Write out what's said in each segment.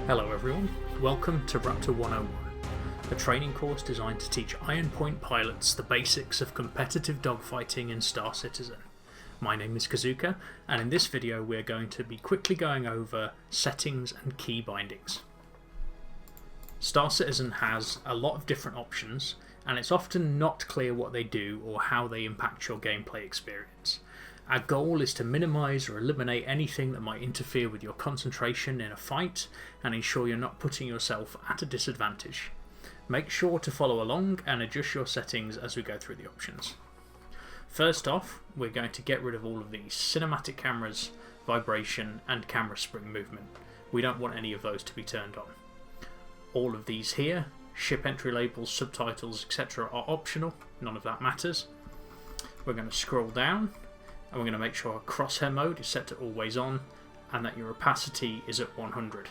Hello everyone, welcome to Raptor 101, a training course designed to teach IronPoint pilots the basics of competitive dogfighting in Star Citizen. My name is Kazuka, and in this video we're going to be quickly going over settings and key bindings. Star Citizen has a lot of different options, and it's often not clear what they do or how they impact your gameplay experience. Our goal is to minimise or eliminate anything that might interfere with your concentration in a fight and ensure you're not putting yourself at a disadvantage. Make sure to follow along and adjust your settings as we go through the options. First off, we're going to get rid of all of these cinematic cameras, vibration and camera spring movement. We don't want any of those to be turned on. All of these here, ship entry labels, subtitles, etc. are optional, none of that matters. We're going to scroll down, and we're going to make sure our crosshair mode is set to always on and that your opacity is at 100.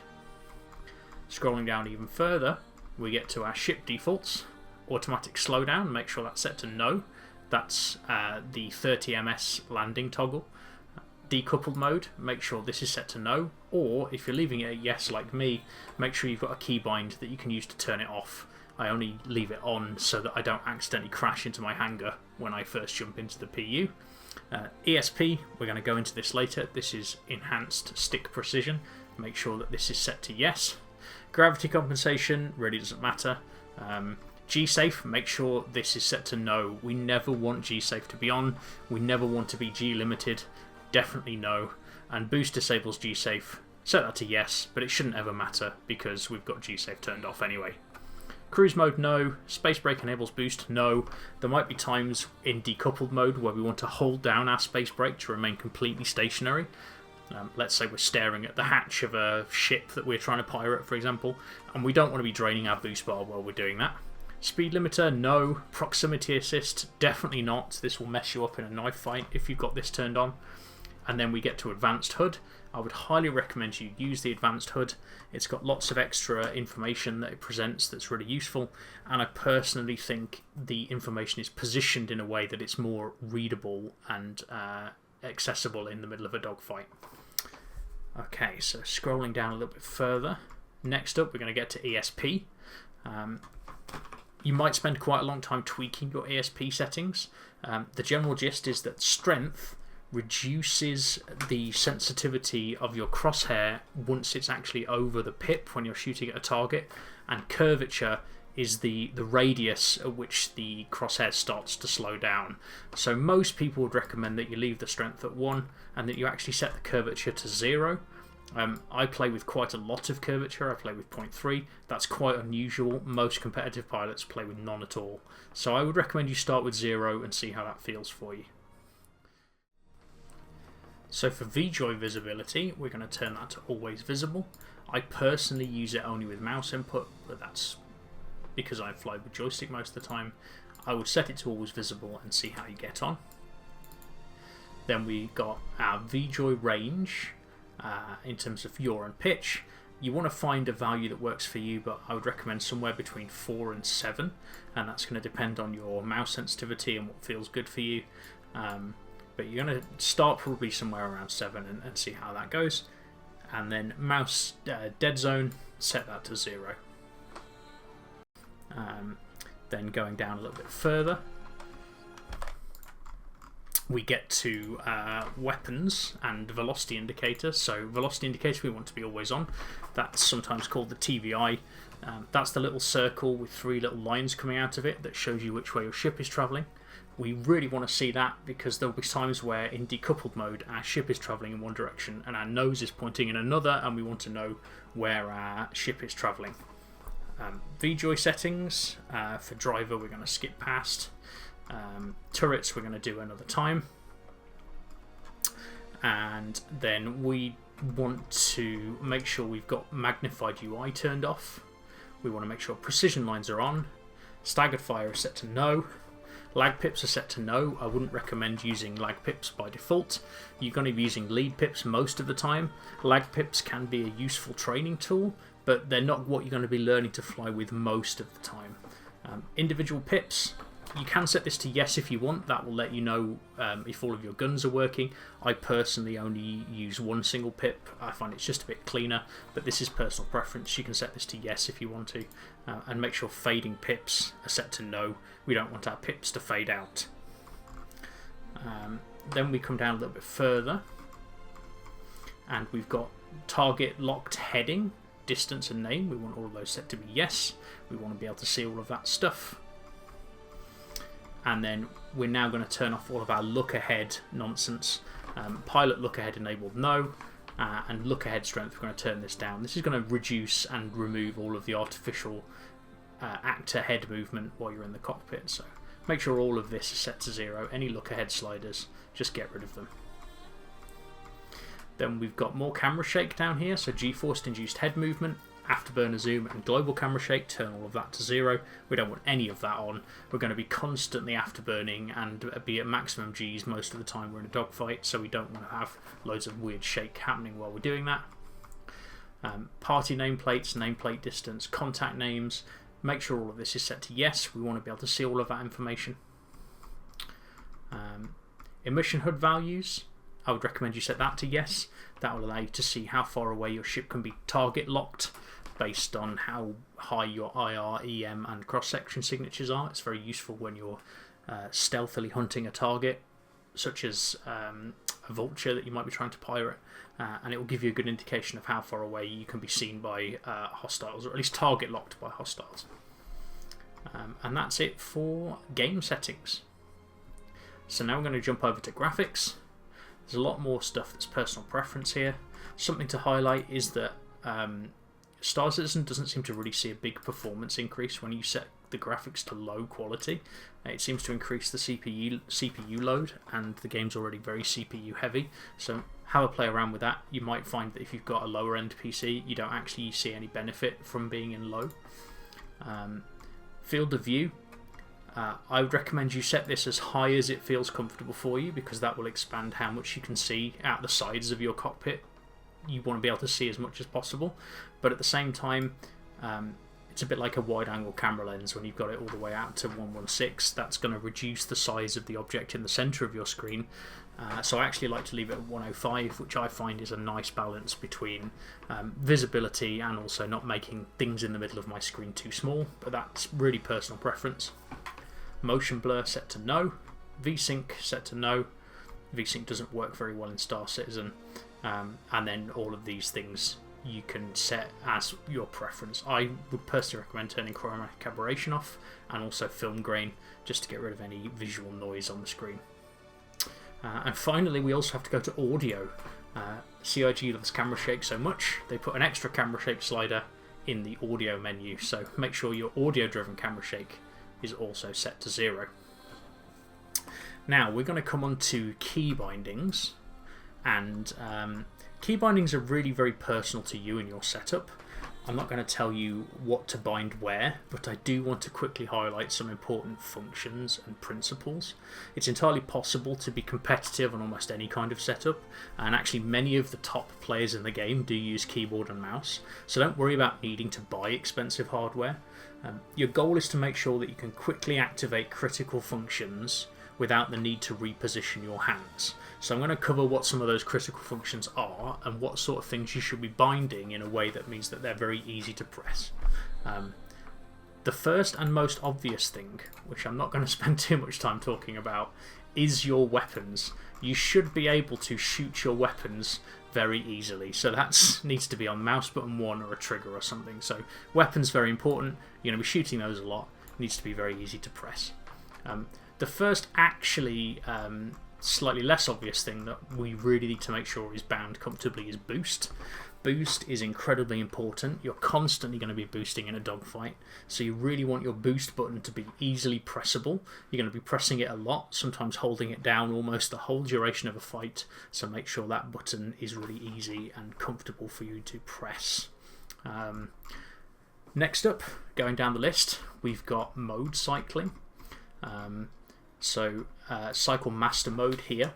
Scrolling down even further, we get to our ship defaults. Automatic slowdown, make sure that's set to no. That's the 30 ms landing toggle. Decoupled mode, make sure this is set to no, or if you're leaving it at yes like me, make sure you've got a keybind that you can use to turn it off. I only leave it on so that I don't accidentally crash into my hangar when I first jump into the PU. ESP, we're going to go into this later. This is enhanced stick precision. Make sure that this is set to yes. Gravity compensation really doesn't matter. G-Safe, make sure this is set to no. We never want G-Safe to be on. We never want to be G-limited. Definitely no. And boost disables G-Safe. Set that to yes, but it shouldn't ever matter because we've got G-Safe turned off anyway. Cruise mode, no. Space brake enables boost, no. There might be times in decoupled mode where we want to hold down our space brake to remain completely stationary. Let's say we're staring at the hatch of a ship that we're trying to pirate, for example, and we don't want to be draining our boost bar while we're doing that. Speed limiter, no. Proximity assist, definitely not. This will mess you up in a knife fight if you've got this turned on. And then we get to advanced HUD. I would highly recommend you use the advanced HUD. It's got lots of extra information that it presents that's really useful, and I personally think the information is positioned in a way that it's more readable and accessible in the middle of a dogfight. Okay, so scrolling down a little bit further. Next up, we're going to get to ESP. You might spend quite a long time tweaking your ESP settings. The general gist is that strength reduces the sensitivity of your crosshair once it's actually over the pip when you're shooting at a target, and curvature is the radius at which the crosshair starts to slow down. So most people would recommend that you leave the strength at 1 and that you actually set the curvature to 0. I play with quite a lot of curvature. I play with 0.3. That's quite unusual. Most competitive pilots play with none at all. So I would recommend you start with 0 and see how that feels for you. So for VJoy visibility, we're going to turn that to always visible. I personally use it only with mouse input, but that's because I fly with joystick most of the time. I would set it to always visible and see how you get on. Then we got our VJoy range in terms of yaw and pitch. You want to find a value that works for you, but I would recommend somewhere between 4 and 7, and that's going to depend on your mouse sensitivity and what feels good for you. But you're going to start probably somewhere around 7 and see how that goes. And then mouse dead zone, set that to 0. Then going down a little bit further, we get to weapons and velocity indicator. So velocity indicator we want to be always on. That's sometimes called the TVI. That's the little circle with 3 little lines coming out of it that shows you which way your ship is travelling. We really want to see that because there will be times where in decoupled mode our ship is travelling in one direction and our nose is pointing in another, and we want to know where our ship is travelling. VJoy settings, for driver we're going to skip past. Turrets we're going to do another time. And then we want to make sure we've got magnified UI turned off. We want to make sure precision lines are on. Staggered fire is set to no. Lag pips are set to no. I wouldn't recommend using lag pips by default. You're going to be using lead pips most of the time. Lag pips can be a useful training tool, but they're not what you're going to be learning to fly with most of the time. Individual pips, You can set this to yes if you want. That will let you know if all of your guns are working. I personally only use one single pip. I find it's just a bit cleaner, but this is personal preference. You can set this to yes if you want to, and make sure fading pips are set to no. We don't want our pips to fade out. Then we come down a little bit further, and we've got target locked heading, distance and name. We want all of those set to be yes. We want to be able to see all of that stuff. And then we're now going to turn off all of our look ahead nonsense. Pilot look ahead enabled no, and look ahead strength, we're going to turn this down. This is going to reduce and remove all of the artificial actor head movement while you're in the cockpit. So make sure all of this is set to 0. Any look ahead sliders, just get rid of them. Then we've got more camera shake down here, so G-force induced head movement, afterburner zoom and global camera shake, turn all of that to 0. We don't want any of that on. We're going to be constantly afterburning and be at maximum Gs most of the time we're in a dogfight, so we don't want to have loads of weird shake happening while we're doing that. Party nameplates, nameplate distance, contact names, make sure all of this is set to yes. We want to be able to see all of that information. Emission HUD values, I would recommend you set that to yes. That will allow you to see how far away your ship can be target locked based on how high your IR, EM and cross-section signatures are. It's very useful when you're stealthily hunting a target, such as a vulture that you might be trying to pirate, and it will give you a good indication of how far away you can be seen by hostiles, or at least target locked by hostiles. And that's it for game settings. So now we're going to jump over to graphics. There's a lot more stuff that's personal preference here. Something to highlight is that Star Citizen doesn't seem to really see a big performance increase when you set the graphics to low quality. It seems to increase the CPU load, and the game's already very CPU heavy, so have a play around with that. You might find that if you've got a lower end PC, you don't actually see any benefit from being in low. Field of view. I would recommend you set this as high as it feels comfortable for you, because that will expand how much you can see out the sides of your cockpit. You want to be able to see as much as possible, but at the same time it's a bit like a wide angle camera lens. When you've got it all the way out to 1:16, that's going to reduce the size of the object in the centre of your screen. So I actually like to leave it at 105, which I find is a nice balance between visibility and also not making things in the middle of my screen too small, but that's really personal preference. Motion blur set to no, VSync set to no. VSync doesn't work very well in Star Citizen, and then all of these things you can set as your preference. I would personally recommend turning chromatic aberration off, and also film grain, just to get rid of any visual noise on the screen. And finally, we also have to go to audio. CIG loves camera shake so much, they put an extra camera shake slider in the audio menu, so make sure your audio driven camera shake is also set to 0. Now we're going to come on to key bindings, and key bindings are really very personal to you and your setup. I'm not going to tell you what to bind where, but I do want to quickly highlight some important functions and principles. It's entirely possible to be competitive on almost any kind of setup, and actually many of the top players in the game do use keyboard and mouse, so don't worry about needing to buy expensive hardware. Your goal is to make sure that you can quickly activate critical functions without the need to reposition your hands. So I'm going to cover what some of those critical functions are and what sort of things you should be binding in a way that means that they're very easy to press. The first and most obvious thing, which I'm not going to spend too much time talking about, is your weapons. You should be able to shoot your weapons very easily, so that needs to be on mouse button 1 or a trigger or something. So weapons, very important. You're going to be shooting those a lot. It needs to be very easy to press. The first actually slightly less obvious thing that we really need to make sure is bound comfortably is boost. Boost is incredibly important. You're constantly going to be boosting in a dogfight, so you really want your boost button to be easily pressable. You're going to be pressing it a lot, sometimes holding it down almost the whole duration of a fight, so make sure that button is really easy and comfortable for you to press. Next up, going down the list, we've got mode cycling. Cycle master mode here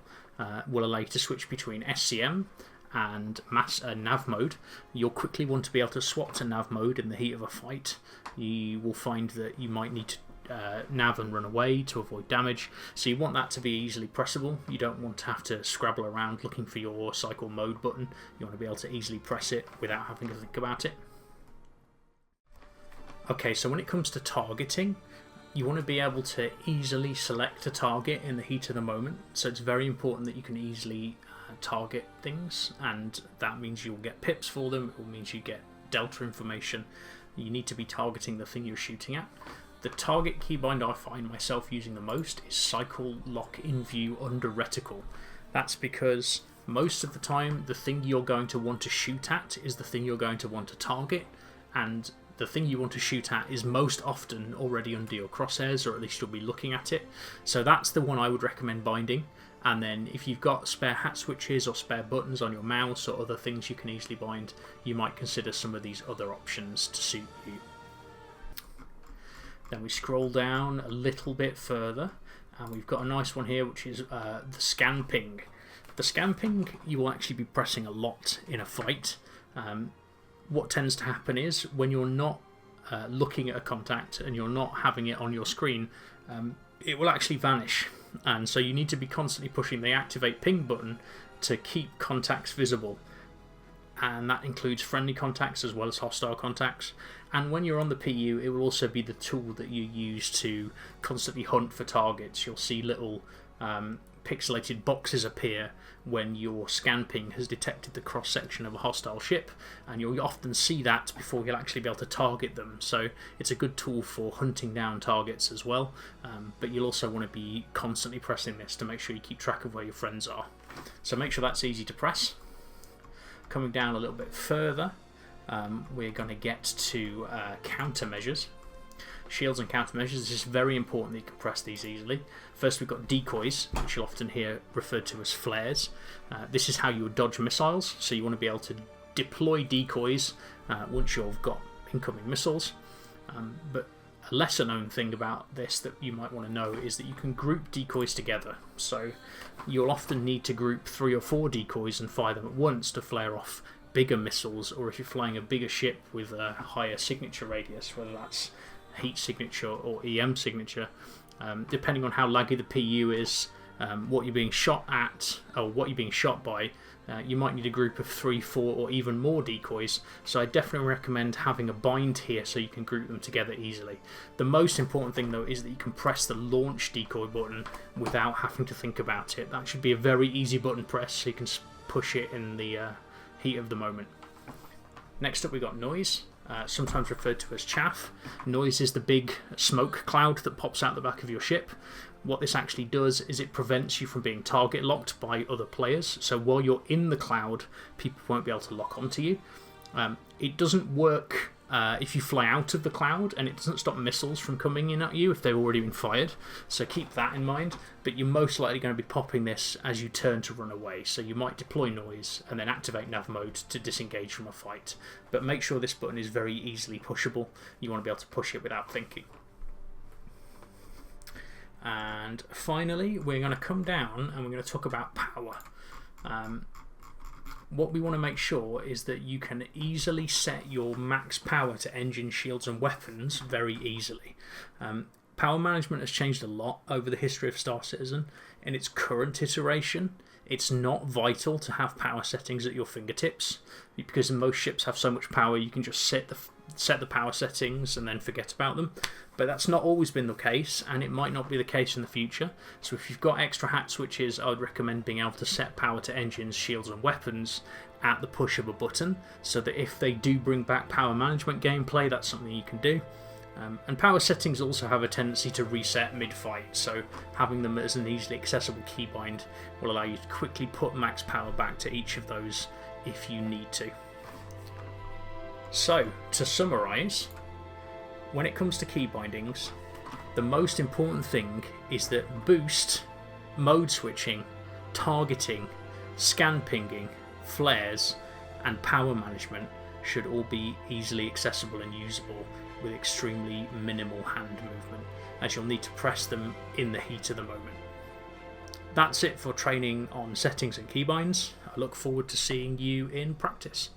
will allow you to switch between SCM and nav mode. You'll quickly want to be able to swap to nav mode in the heat of a fight. You will find that you might need to nav and run away to avoid damage. So you want that to be easily pressable. You don't want to have to scrabble around looking for your cycle mode button. You want to be able to easily press it without having to think about it. Okay, so when it comes to targeting, you want to be able to easily select a target in the heat of the moment. So it's very important that you can easily target things, and that means you'll get pips for them. It means you get delta information. You need to be targeting the thing you're shooting at. The target keybind I find myself using the most is cycle lock in view under reticle. That's because most of the time the thing you're going to want to shoot at is the thing you're going to want to target, and the thing you want to shoot at is most often already under your crosshairs, or at least you'll be looking at it. So that's the one I would recommend binding. And then if you've got spare hat switches or spare buttons on your mouse or other things you can easily bind, you might consider some of these other options to suit you. Then we scroll down a little bit further, and we've got a nice one here, which is the scan ping. The scan ping you will actually be pressing a lot in a fight. What tends to happen is when you're not looking at a contact and you're not having it on your screen, it will actually vanish. And so you need to be constantly pushing the activate ping button to keep contacts visible. And that includes friendly contacts as well as hostile contacts. And when you're on the PU, it will also be the tool that you use to constantly hunt for targets. You'll see little pixelated boxes appear when your scan ping has detected the cross section of a hostile ship, and you'll often see that before you'll actually be able to target them. So it's a good tool for hunting down targets as well, but you'll also want to be constantly pressing this to make sure you keep track of where your friends are. So make sure that's easy to press. Coming down a little bit further, we're going to get to countermeasures. Shields and countermeasures. This is very important that you can press these easily. First, we've got decoys, which you'll often hear referred to as flares. This is how you would dodge missiles, so you want to be able to deploy decoys once you've got incoming missiles. But a lesser known thing about this that you might want to know is that you can group decoys together. So you'll often need to group 3 or 4 decoys and fire them at once to flare off bigger missiles, or if you're flying a bigger ship with a higher signature radius, whether that's heat signature or EM signature, depending on how laggy the PU is, what you're being shot at or what you're being shot by, you might need a group of 3, 4 or even more decoys. So I definitely recommend having a bind here so you can group them together easily. The most important thing though is that you can press the launch decoy button without having to think about it. That should be a very easy button press so you can push it in the heat of the moment. Next up we've got noise. Sometimes referred to as chaff. Noise is the big smoke cloud that pops out the back of your ship. What this actually does is it prevents you from being target locked by other players. So while you're in the cloud, people won't be able to lock onto you. It doesn't work if you fly out of the cloud, and it doesn't stop missiles from coming in at you if they've already been fired. So keep that in mind, but you're most likely going to be popping this as you turn to run away. So you might deploy noise and then activate nav mode to disengage from a fight. But make sure this button is very easily pushable. You want to be able to push it without thinking. And finally, we're going to come down and we're going to talk about power. What we want to make sure is that you can easily set your max power to engine, shields and weapons very easily. Power management has changed a lot over the history of Star Citizen. In its current iteration, it's not vital to have power settings at your fingertips, because most ships have so much power you can just set the power settings and then forget about them. But that's not always been the case, and it might not be the case in the future. So if you've got extra hat switches, I would recommend being able to set power to engines, shields and weapons at the push of a button, so that if they do bring back power management gameplay, that's something you can do. And power settings also have a tendency to reset mid-fight, so having them as an easily accessible keybind will allow you to quickly put max power back to each of those if you need to. So, to summarise, when it comes to keybindings, the most important thing is that boost, mode switching, targeting, scan pinging, flares and power management should all be easily accessible and usable with extremely minimal hand movement, as you'll need to press them in the heat of the moment. That's it for training on settings and keybinds. I look forward to seeing you in practice.